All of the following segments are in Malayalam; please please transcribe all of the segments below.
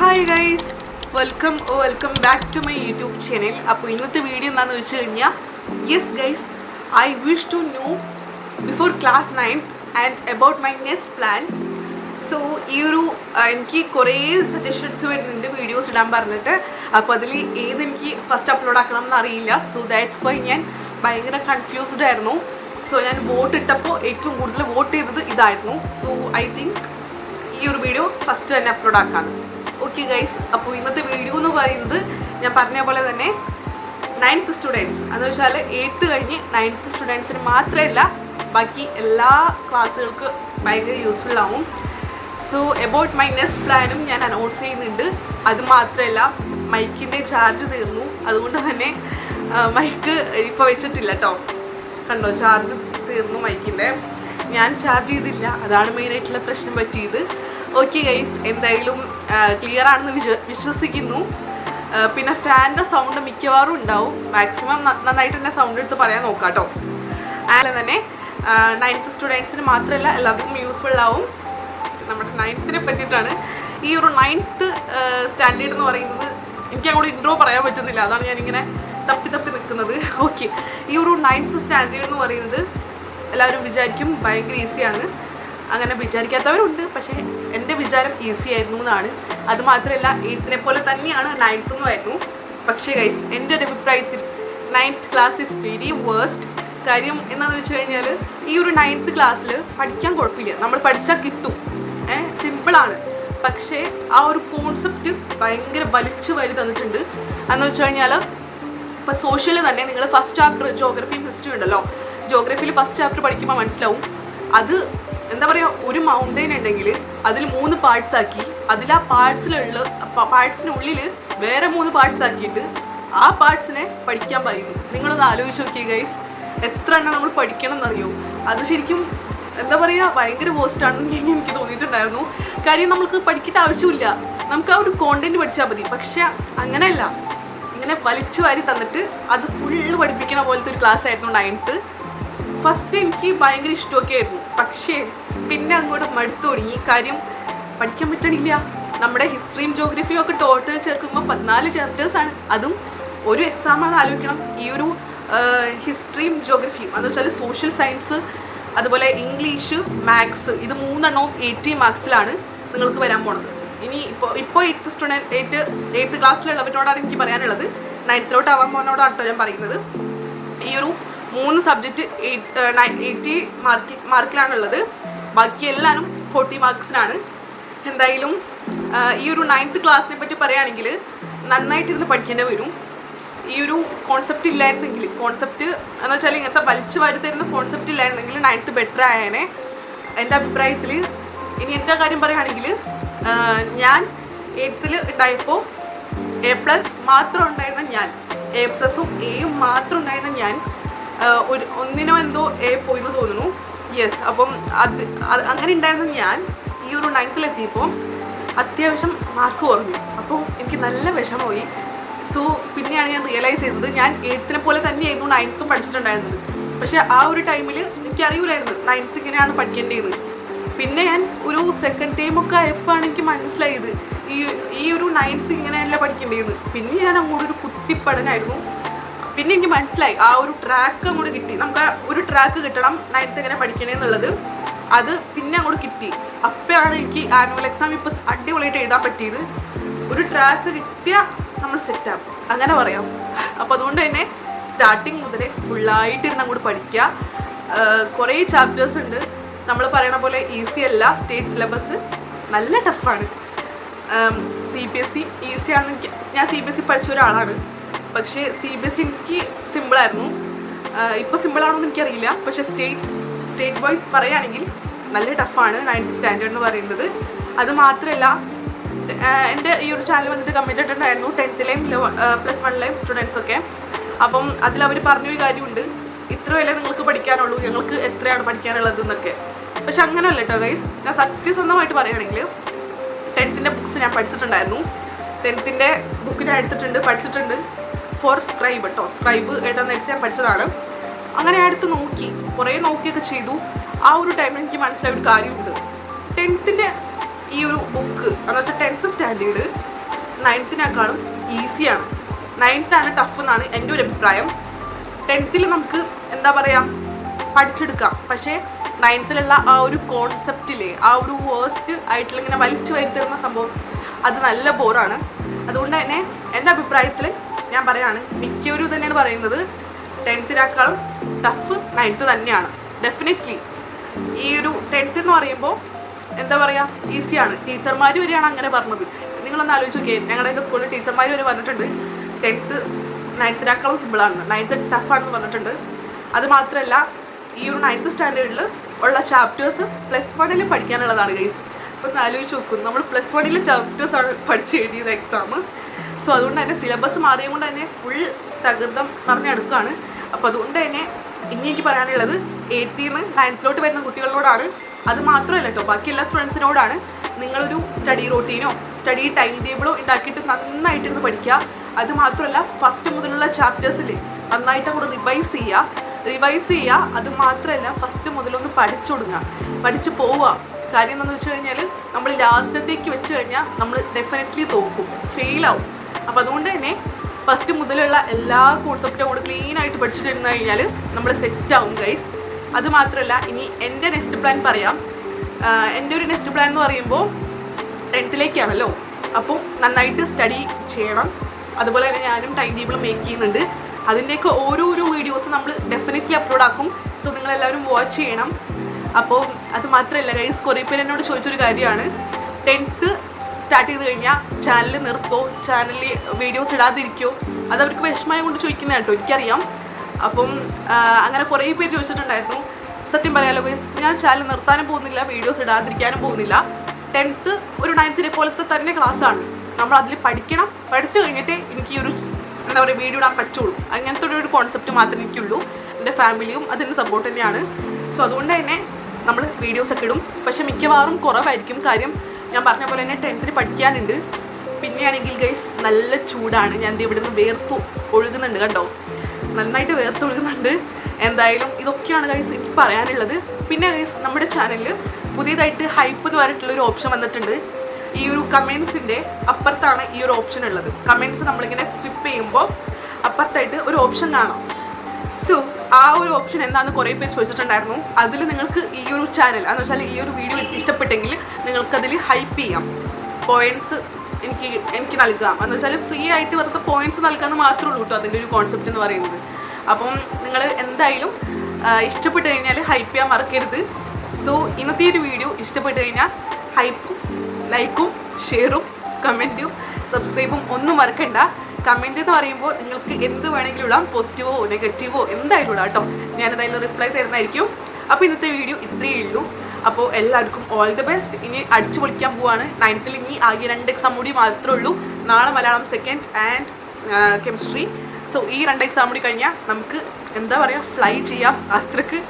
Hi guys, welcome back to my YouTube channel. അപ്പോൾ ഇന്നത്തെ വീഡിയോ എന്താണെന്ന് വെച്ച് കഴിഞ്ഞാൽ, yes guys, I wish to know before class 9 and about my next plan. So എനിക്ക് കുറേ സജഷൻസ് വരുന്നുണ്ട് വീഡിയോസ് ഇടാൻ പറഞ്ഞിട്ട്. അപ്പോൾ അതിൽ ഏതെനിക്ക് ഫസ്റ്റ് അപ്ലോഡ് ആക്കണം എന്നറിയില്ല. സോ ദാറ്റ്സ് വൈ ഞാൻ ഭയങ്കര കൺഫ്യൂസ്ഡ് ആയിരുന്നു. സോ ഞാൻ വോട്ട് ഇട്ടപ്പോൾ ഏറ്റവും കൂടുതൽ വോട്ട് ചെയ്തത് ഇതായിരുന്നു. സോ ഐ തിങ്ക് ഈ ഒരു വീഡിയോ ഫസ്റ്റ് തന്നെ അപ്ലോഡ് ആക്കാം. ഓക്കെ ഗൈസ്, അപ്പോൾ ഇന്നത്തെ വീഡിയോ എന്ന് പറയുന്നത് ഞാൻ പറഞ്ഞ പോലെ തന്നെ 9th സ്റ്റുഡൻസ് എന്ന് വെച്ചാൽ 8th കഴിഞ്ഞ് 9th സ്റ്റുഡൻസിന് മാത്രമല്ല, ബാക്കി എല്ലാ ക്ലാസ്സുകൾക്ക് ഭയങ്കര യൂസ്ഫുൾ ആവും. സോ എബൌട്ട് മൈ നെക്സ്റ്റ് പ്ലാനും ഞാൻ അനൗൺസ് ചെയ്യുന്നുണ്ട്. അത് മാത്രമല്ല, മൈക്കിൻ്റെ ചാർജ് തീർന്നു. അതുകൊണ്ട് തന്നെ മൈക്ക് ഇപ്പോൾ വെച്ചിട്ടില്ല കേട്ടോ. കണ്ടോ, ചാർജ് തീർന്നു മൈക്കിൻ്റെ. ഞാൻ ചാർജ് ചെയ്തില്ല, അതാണ് മെയിനായിട്ടുള്ള പ്രശ്നം പറ്റിയത്. ഓക്കെ ഗൈസ്, എന്തായാലും ക്ലിയർ ആണെന്ന് വിശ്വസിക്കുന്നു. പിന്നെ ഫാനിൻ്റെ സൗണ്ട് മിക്കവാറും ഉണ്ടാവും. മാക്സിമം നന്നായിട്ട് തന്നെ സൗണ്ട് എടുത്ത് പറയാൻ നോക്കാം കേട്ടോ. അതുപോലെ തന്നെ 9th സ്റ്റുഡൻസിന് മാത്രമല്ല, എല്ലാവർക്കും യൂസ്ഫുൾ ആവും. നമ്മുടെ 9th പറ്റിയിട്ടാണ്. ഈ ഒരു 9th സ്റ്റാൻഡേർഡ് എന്ന് പറയുന്നത് എനിക്ക് അങ്ങോട്ട് ഇൻട്രോ പറയാൻ പറ്റുന്നില്ല, അതാണ് ഞാനിങ്ങനെ തപ്പി നിൽക്കുന്നത്. ഓക്കെ, ഈ ഒരു 9th സ്റ്റാൻഡേർഡ് എന്ന് പറയുന്നത് എല്ലാവരും വിചാരിക്കും ഭയങ്കര ഈസിയാണ്. അങ്ങനെ വിചാരിക്കാത്തവരുണ്ട്, പക്ഷേ എൻ്റെ വിചാരം ഈസി ആയിരുന്നു എന്നാണ്. അതുമാത്രമല്ല, 8th പോലെ തന്നെയാണ് 9th ആയിരുന്നു. പക്ഷേ ഗൈസ്, എൻ്റെ ഒരു അഭിപ്രായത്തിൽ 9th class is very worst. കാര്യം എന്താണെന്ന് വെച്ച് കഴിഞ്ഞാൽ, ഈ ഒരു 9th ക്ലാസ്സിൽ പഠിക്കാൻ കുഴപ്പമില്ല, നമ്മൾ പഠിച്ചാൽ കിട്ടും, സിമ്പിളാണ്. പക്ഷേ ആ ഒരു കോൺസെപ്റ്റ് ഭയങ്കര വലിച്ചു വാരി തന്നിട്ടുണ്ട്. എന്ന് വെച്ച് കഴിഞ്ഞാൽ, ഇപ്പോൾ സോഷ്യൽ തന്നെ നിങ്ങൾ ഫസ്റ്റ് ചാപ്റ്റർ ജോഗ്രഫിയും ഹിസ്റ്ററി ഉണ്ടല്ലോ, ജോഗ്രഫിയിൽ ഫസ്റ്റ് ചാപ്റ്റർ പഠിക്കുമ്പോൾ മനസ്സിലാവും. അത് എന്താ പറയുക, ഒരു മൗണ്ടെയിൻ ഉണ്ടെങ്കിൽ അതിൽ 3 പാർട്സ് ആക്കി, അതിൽ ആ പാർട്സിനുള്ളിൽ വേറെ 3 പാർട്സ് ആക്കിയിട്ട് ആ പാർട്സിനെ പഠിക്കാൻ പറയുന്നു. നിങ്ങളൊന്ന് ആലോചിച്ച് നോക്കിയേ ഗൈസ്, എത്ര എണ്ണം നമ്മൾ പഠിക്കണം എന്നറിയോ? അത് ശരിക്കും എന്താ പറയുക, ഭയങ്കര വേസ്റ്റാണെന്ന് എനിക്ക് തോന്നിയിട്ടുണ്ടായിരുന്നു. കാര്യം നമുക്ക് പഠിക്കേണ്ട ആവശ്യമില്ല, നമുക്ക് ആ ഒരു കോണ്ടന്റ് പഠിച്ചാൽ മതി. പക്ഷെ അങ്ങനെയല്ല, ഇങ്ങനെ വലിച്ചു വാരി തന്നിട്ട് അത് ഫുള്ള് പഠിപ്പിക്കണ പോലത്തെ ഒരു ക്ലാസ് ആയിരുന്നു 9th. ഫസ്റ്റ് എനിക്ക് ഭയങ്കര ഇഷ്ടമൊക്കെ ആയിരുന്നു, പക്ഷേ പിന്നെ അങ്ങോട്ട് മടുത്തു തുടങ്ങി. കാര്യം പഠിക്കാൻ പറ്റണില്ല. നമ്മുടെ ഹിസ്റ്ററിയും ജോഗ്രഫിയും ഒക്കെ ടോട്ടൽ ചേർക്കുമ്പോൾ 14 ചാപ്റ്റേഴ്സാണ്. അതും ഒരു എക്സാമാണ് ആലോചിക്കണം. ഈ ഒരു ഹിസ്റ്ററിയും ജോഗ്രഫിയും എന്ന് വെച്ചാൽ സോഷ്യൽ സയൻസ്, അതുപോലെ ഇംഗ്ലീഷ്, മാത്സ്, ഇത് 3 എണ്ണവും 80 മാർക്സിലാണ് നിങ്ങൾക്ക് വരാൻ പോണത്. ഇനി ഇപ്പോൾ 8th ക്ലാസ്സിലുള്ളവരോടാണ് എനിക്ക് പറയാനുള്ളത്. 9th ആവാൻ പോകുന്നതോടാണ് ഞാൻ പറയുന്നത്. ഈ ഒരു 3 സബ്ജക്റ്റ് 80 മാർക്കിലാണുള്ളത്. ബാക്കി എല്ലാവരും 40 മാർക്സിനാണ്. എന്തായാലും ഈ ഒരു 9th ക്ലാസ്സിനെ പറ്റി പറയുകയാണെങ്കിൽ നന്നായിട്ടിരുന്ന് പഠിക്കേണ്ടി വരും. ഈ ഒരു കോൺസെപ്റ്റ് ഇല്ലായിരുന്നെങ്കിൽ, കോൺസെപ്റ്റ് എന്ന് വെച്ചാൽ ഇങ്ങനത്തെ വലിച്ചു വാരി തരുന്ന കോൺസെപ്റ്റ് ഇല്ലായിരുന്നെങ്കിൽ 9th ബെറ്റർ ആയേനെ എൻ്റെ അഭിപ്രായത്തിൽ. ഇനി എൻ്റെ കാര്യം പറയുകയാണെങ്കിൽ, ഞാൻ 8th ഉണ്ടായപ്പോൾ A+ മാത്രം ഉണ്ടായിരുന്ന ഞാൻ, A+ഉം Aയും മാത്രം ഉണ്ടായിരുന്ന ഞാൻ ഒന്നിനോ എന്തോ A പോയിന്ന് തോന്നുന്നു. യെസ്, അപ്പം അത് അങ്ങനെ ഉണ്ടായിരുന്ന ഞാൻ ഈ ഒരു 9th എത്തിയപ്പോൾ അത്യാവശ്യം മാർക്ക് കുറഞ്ഞു. അപ്പോൾ എനിക്ക് നല്ല വിഷമമായി. സോ പിന്നെയാണ് ഞാൻ റിയലൈസ് ചെയ്തത്, ഞാൻ 8th പോലെ തന്നെയായിരുന്നു 9th പഠിച്ചിട്ടുണ്ടായിരുന്നത്. പക്ഷേ ആ ഒരു ടൈമിൽ എനിക്കറിയില്ലായിരുന്നു 9th ഇങ്ങനെയാണ് പഠിക്കേണ്ടത്. പിന്നെ ഞാൻ ഒരു സെക്കൻഡ് ടൈമൊക്കെ ആയപ്പോഴാണ് എനിക്ക് മനസ്സിലായത് ഈ ഒരു 9th ഇങ്ങനെയല്ല പഠിക്കേണ്ടത്. പിന്നെ ഞാൻ അങ്ങോട്ട് ഒരു കുത്തിപ്പടനായിരുന്നു. പിന്നെ എനിക്ക് മനസ്സിലായി, ആ ഒരു ട്രാക്ക് അങ്ങോട്ട് കിട്ടി. നമുക്ക് ഒരു ട്രാക്ക് കിട്ടണം 9th എങ്ങനെ പഠിക്കണേന്നുള്ളത്. അത് പിന്നെ അങ്ങോട്ട് കിട്ടി. അപ്പോഴാണ് എനിക്ക് ആനുവൽ എക്സാം ഇപ്പോൾ അടിപൊളിയായിട്ട് എഴുതാൻ പറ്റിയത്. ഒരു ട്രാക്ക് കിട്ടിയാൽ നമ്മൾ സെറ്റാകും, അങ്ങനെ പറയാം. അപ്പോൾ അതുകൊണ്ട് തന്നെ സ്റ്റാർട്ടിങ് മുതലേ ഫുള്ളായിട്ടിരുന്ന് അങ്ങോട്ട് പഠിക്കുക. കുറേ ചാപ്റ്റേഴ്സ് ഉണ്ട്. നമ്മൾ പറയണ പോലെ ഈസി അല്ല. സ്റ്റേറ്റ് സിലബസ് നല്ല ടഫാണ്. CBSE ഈസിയാണെന്ന് ഞാൻ CBSE പഠിച്ച ഒരാളാണ്. പക്ഷേ CBSE എനിക്ക് സിമ്പിളായിരുന്നു. ഇപ്പോൾ സിമ്പിളാണോ എന്ന് എനിക്കറിയില്ല. പക്ഷേ സ്റ്റേറ്റ് വൈസ് പറയുകയാണെങ്കിൽ നല്ല ടഫാണ് 9th സ്റ്റാൻഡേർഡ് എന്ന് പറയുന്നത്. അത് മാത്രമല്ല, എൻ്റെ ഈ ഒരു ചാനൽ വന്നിട്ട് കമൻറ്റ് ഇട്ടിട്ടുണ്ടായിരുന്നു 10th-ലെയും +1-ലെയും സ്റ്റുഡൻസൊക്കെ. അപ്പം അതിലവർ പറഞ്ഞൊരു കാര്യമുണ്ട്, ഇത്രയല്ലേ നിങ്ങൾക്ക് പഠിക്കാനുള്ളൂ, ഞങ്ങൾക്ക് എത്രയാണ് പഠിക്കാനുള്ളതെന്നൊക്കെ. പക്ഷെ അങ്ങനെയല്ല കേട്ടോ ഗൈസ്. ഞാൻ സത്യസന്ധമായിട്ട് പറയുകയാണെങ്കിൽ 10th ബുക്സ് ഞാൻ പഠിച്ചിട്ടുണ്ടായിരുന്നു. 10th ബുക്ക് ഞാൻ എടുത്തിട്ടുണ്ട്, പഠിച്ചിട്ടുണ്ട്. ഫോർ സ്ക്രൈബ് കേട്ടോ, സ്ക്രൈബ് എഴുതാൻ നേരത്തെ ഞാൻ പഠിച്ചതാണ്. അങ്ങനെ ഞാൻ എടുത്ത് നോക്കി, കുറേ നോക്കിയൊക്കെ ചെയ്തു. ആ ഒരു ടൈമിൽ എനിക്ക് മനസ്സിലായ ഒരു കാര്യമുണ്ട്. 10th ഈ ഒരു ബുക്ക് എന്ന് വെച്ചാൽ 10th സ്റ്റാൻഡേർഡ് 9th ഈസിയാണ്. 9th ടഫ് എന്നാണ് എൻ്റെ ഒരു അഭിപ്രായം. 10th നമുക്ക് എന്താ പറയുക പഠിച്ചെടുക്കാം. പക്ഷേ 9th ആ ഒരു കോൺസെപ്റ്റിലെ ആ ഒരു വേസ്റ്റ് ആയിട്ടുള്ള ഇങ്ങനെ വലിച്ചു വരുത്തുന്ന സംഭവം അത് നല്ല ബോറാണ്. അതുകൊണ്ട് തന്നെ എൻ്റെ അഭിപ്രായത്തിൽ ഞാൻ പറയാണ്, മിക്കവരും തന്നെയാണ് പറയുന്നത് 10th ടഫ് 9th തന്നെയാണ്. ഡെഫിനറ്റ്ലി ഈ ഒരു 10th എന്ന് പറയുമ്പോൾ എന്താ പറയുക ഈസിയാണ്. ടീച്ചർമാർ വരെയാണ് അങ്ങനെ പറഞ്ഞത്. നിങ്ങളൊന്ന് ആലോചിച്ച് നോക്കിയേ, ഞങ്ങളുടെയൊക്കെ സ്കൂളിൽ ടീച്ചർമാർ വരെ പറഞ്ഞിട്ടുണ്ട് 10th 9th സിമ്പിളാണ്, 9th ടഫാണെന്ന് പറഞ്ഞിട്ടുണ്ട്. അത് മാത്രമല്ല ഈ ഒരു 9th സ്റ്റാൻഡേർഡിൽ ഉള്ള ചാപ്റ്റേഴ്സ് +1 പഠിക്കാനുള്ളതാണ് ഗൈസ്. അപ്പോൾ ഒന്ന് ആലോചിച്ച് നോക്കും, നമ്മൾ +1 ചാപ്റ്റേഴ്സാണ് പഠിച്ച് എഴുതിയത് എക്സാം. സോ അതുകൊണ്ട് തന്നെ സിലബസ് മാറിയത് കൊണ്ട് തന്നെ ഫുൾ തകൃതം പറഞ്ഞെടുക്കുകയാണ്. അപ്പോൾ അതുകൊണ്ട് തന്നെ ഇനി എനിക്ക് പറയാനുള്ളത് 8th നിന്ന് 9th വരുന്ന കുട്ടികളോടാണ്. അത് മാത്രമല്ല കേട്ടോ, ബാക്കി എല്ലാ സ്റ്റുഡൻസിനോടാണ്. നിങ്ങളൊരു സ്റ്റഡി റൂട്ടീനോ സ്റ്റഡി ടൈം ടേബിളോ ഉണ്ടാക്കിയിട്ട് നന്നായിട്ടിരുന്ന് പഠിക്കുക. അത് മാത്രമല്ല ഫസ്റ്റ് മുതലുള്ള ചാപ്റ്റേഴ്സിൽ നന്നായിട്ട് അങ്ങോട്ട് റിവൈസ് ചെയ്യുക. അത് മാത്രമല്ല ഫസ്റ്റ് മുതലൊന്ന് പഠിച്ചു തുടങ്ങുക, പഠിച്ചു പോവുക. കാര്യം എന്താണെന്ന് വെച്ച് കഴിഞ്ഞാൽ നമ്മൾ ലാസ്റ്റത്തേക്ക് വെച്ച് കഴിഞ്ഞാൽ നമ്മൾ ഡെഫിനറ്റ്ലി തോക്കും, ഫെയിലാവും. അപ്പോൾ അതുകൊണ്ട് തന്നെ ഫസ്റ്റ് മുതലുള്ള എല്ലാ കോൺസെപ്റ്റും കൂടെ ക്ലീനായിട്ട് പഠിച്ചിട്ടിരുന്നു കഴിഞ്ഞാൽ നമ്മൾ സെറ്റാവും ഗൈസ്. അത് മാത്രമല്ല ഇനി എൻ്റെ നെക്സ്റ്റ് പ്ലാൻ പറയാം. എൻ്റെ ഒരു നെക്സ്റ്റ് പ്ലാൻ എന്ന് പറയുമ്പോൾ 10th അപ്പോൾ നന്നായിട്ട് സ്റ്റഡി ചെയ്യണം. അതുപോലെ തന്നെ ഞാനും ടൈം ടേബിൾ മേക്ക് ചെയ്യുന്നുണ്ട്. അതിൻ്റെയൊക്കെ ഓരോരോ വീഡിയോസ് നമ്മൾ ഡെഫിനറ്റ്ലി അപ്ലോഡ് ആക്കും. സോ നിങ്ങളെല്ലാവരും വാച്ച് ചെയ്യണം. അപ്പോൾ അത് മാത്രമല്ല ഗൈസ്, കുറേ പേര് എന്നോട് ചോദിച്ചൊരു കാര്യമാണ്, 10th സ്റ്റാർട്ട് ചെയ്ത് കഴിഞ്ഞാൽ ചാനൽ നിർത്തോ, ചാനലിൽ വീഡിയോസ് ഇടാതിരിക്കുമോ? അത് അവർക്ക് വിഷമമായി കൊണ്ട് ചോദിക്കുന്ന കേട്ടോ, എനിക്കറിയാം. അപ്പം അങ്ങനെ കുറേ പേര് ചോദിച്ചിട്ടുണ്ടായിരുന്നു. സത്യം പറയാലോ ഗൈസ്, ഞാൻ ചാനൽ നിർത്താനും പോകുന്നില്ല, വീഡിയോസ് ഇടാതിരിക്കാനും പോകുന്നില്ല. 10th ഒരു 9th പോലത്തെ തന്നെ ക്ലാസ്സാണ്. നമ്മൾ അതിൽ പഠിക്കണം. പഠിച്ചു കഴിഞ്ഞിട്ടേ എനിക്ക് ഈ ഒരു എന്താ പറയുക വീഡിയോ ഇടാൻ പറ്റുള്ളൂ. അങ്ങനത്തെ ഒരു കോൺസെപ്റ്റ് മാത്രമേ എനിക്കുള്ളൂ. എൻ്റെ ഫാമിലിയും അതിന് സപ്പോർട്ട് തന്നെയാണ്. സോ അതുകൊണ്ട് തന്നെ നമ്മൾ വീഡിയോസൊക്കെ ഇടും. പക്ഷേ മിക്കവാറും കുറവായിരിക്കും. കാര്യം ഞാൻ പറഞ്ഞ പോലെ തന്നെ 10th പഠിക്കാനുണ്ട്. പിന്നെയാണെങ്കിൽ ഗൈസ് നല്ല ചൂടാണ്. ഞാൻ ഇവിടെ നിന്ന് വേർത്ത് ഒഴുകുന്നുണ്ട് കണ്ടോ, നന്നായിട്ട് വേർത്ത് ഒഴുകുന്നുണ്ട്. എന്തായാലും ഇതൊക്കെയാണ് ഗൈസ് എനിക്ക് പറയാനുള്ളത്. പിന്നെ ഗൈസ് നമ്മുടെ ചാനലിൽ പുതിയതായിട്ട് ഹൈപ്പ് എന്ന് പറഞ്ഞിട്ടുള്ളൊരു ഓപ്ഷൻ വന്നിട്ടുണ്ട്. ഈ ഒരു കമൻസിൻ്റെ അപ്പുറത്താണ് ഈ ഒരു ഓപ്ഷൻ ഉള്ളത്. കമൻസ് നമ്മളിങ്ങനെ സ്വിപ്പ് ചെയ്യുമ്പോൾ അപ്പുറത്തായിട്ട് ഒരു ഓപ്ഷൻ കാണാം. സോ ആ ഒരു ഓപ്ഷൻ എന്താണെന്ന് കുറേ പേര് ചോദിച്ചിട്ടുണ്ടായിരുന്നു. അതിൽ നിങ്ങൾക്ക് ഈ ഒരു ചാനൽ എന്ന് വെച്ചാൽ ഈ ഒരു വീഡിയോ ഇഷ്ടപ്പെട്ടെങ്കിൽ നിങ്ങൾക്കതിൽ ഹൈപ്പ് ചെയ്യാം, പോയിൻറ്റ്സ് എനിക്ക് നൽകാം. എന്ന് വെച്ചാൽ ഫ്രീ ആയിട്ട് വെറുതെ പോയിൻറ്റ്സ് നൽകാമെന്ന് മാത്രമേ ഉള്ളൂ കേട്ടോ അതിൻ്റെ ഒരു കോൺസെപ്റ്റ് എന്ന് പറയുന്നത്. അപ്പം നിങ്ങൾ എന്തായാലും ഇഷ്ടപ്പെട്ട് കഴിഞ്ഞാൽ ഹൈപ്പ് ചെയ്യാൻ മറക്കരുത്. സോ ഇന്നത്തെ ഒരു വീഡിയോ ഇഷ്ടപ്പെട്ട് കഴിഞ്ഞാൽ ഹൈപ്പും ലൈക്കും ഷെയറും കമൻറ്റും സബ്സ്ക്രൈബും ഒന്നും മറക്കണ്ട. കമൻറ്റ് എന്ന് പറയുമ്പോൾ നിങ്ങൾക്ക് എന്ത് വേണമെങ്കിലും ഇടാം, പോസിറ്റീവോ നെഗറ്റീവോ എന്തായാലും ഇടാം കേട്ടോ. ഞാനെന്തായാലും റിപ്ലൈ തരുന്നതായിരിക്കും. അപ്പോൾ ഇന്നത്തെ വീഡിയോ ഇത്രയേ ഉള്ളൂ. അപ്പോൾ എല്ലാവർക്കും ഓൾ ദി ബെസ്റ്റ്. ഇനി അടിച്ചു പൊളിക്കാൻ പോവാണ്. 9th ഇനി ആകെ 2 എക്സാം കൂടി മാത്രമേ ഉള്ളൂ. നാളെ Malayalam second and chemistry. So ഈ 2 എക്സാം കൂടി കഴിഞ്ഞാൽ നമുക്ക് എന്താ പറയുക ഫ്ലൈ ചെയ്യാം. അത്രയ്ക്ക്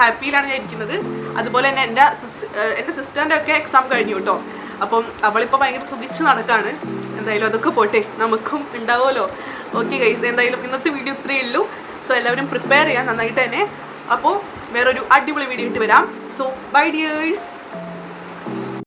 ഹാപ്പിയിലാണ് ഞാൻ ഇരിക്കുന്നത്. അതുപോലെ തന്നെ എൻ്റെ സിസ്റ്ററിൻ്റെ ഒക്കെ എക്സാം കഴിഞ്ഞു കേട്ടോ. അപ്പം അവളിപ്പോൾ ഭയങ്കര സുഖിച്ച് നടക്കാണ്. എന്തായാലും അതൊക്കെ പോട്ടെ, നമുക്കും ഉണ്ടാവുമല്ലോ. ഓക്കെ ഗൈസ്, എന്തായാലും ഇന്നത്തെ വീഡിയോ ഇത്രയേ ഉള്ളൂ. സോ എല്ലാവരും പ്രിപ്പയർ ചെയ്യാം നന്നായിട്ട് തന്നെ. അപ്പോൾ വേറൊരു അടിപൊളി വീഡിയോ ഇട്ട് വരാം. So bye dears.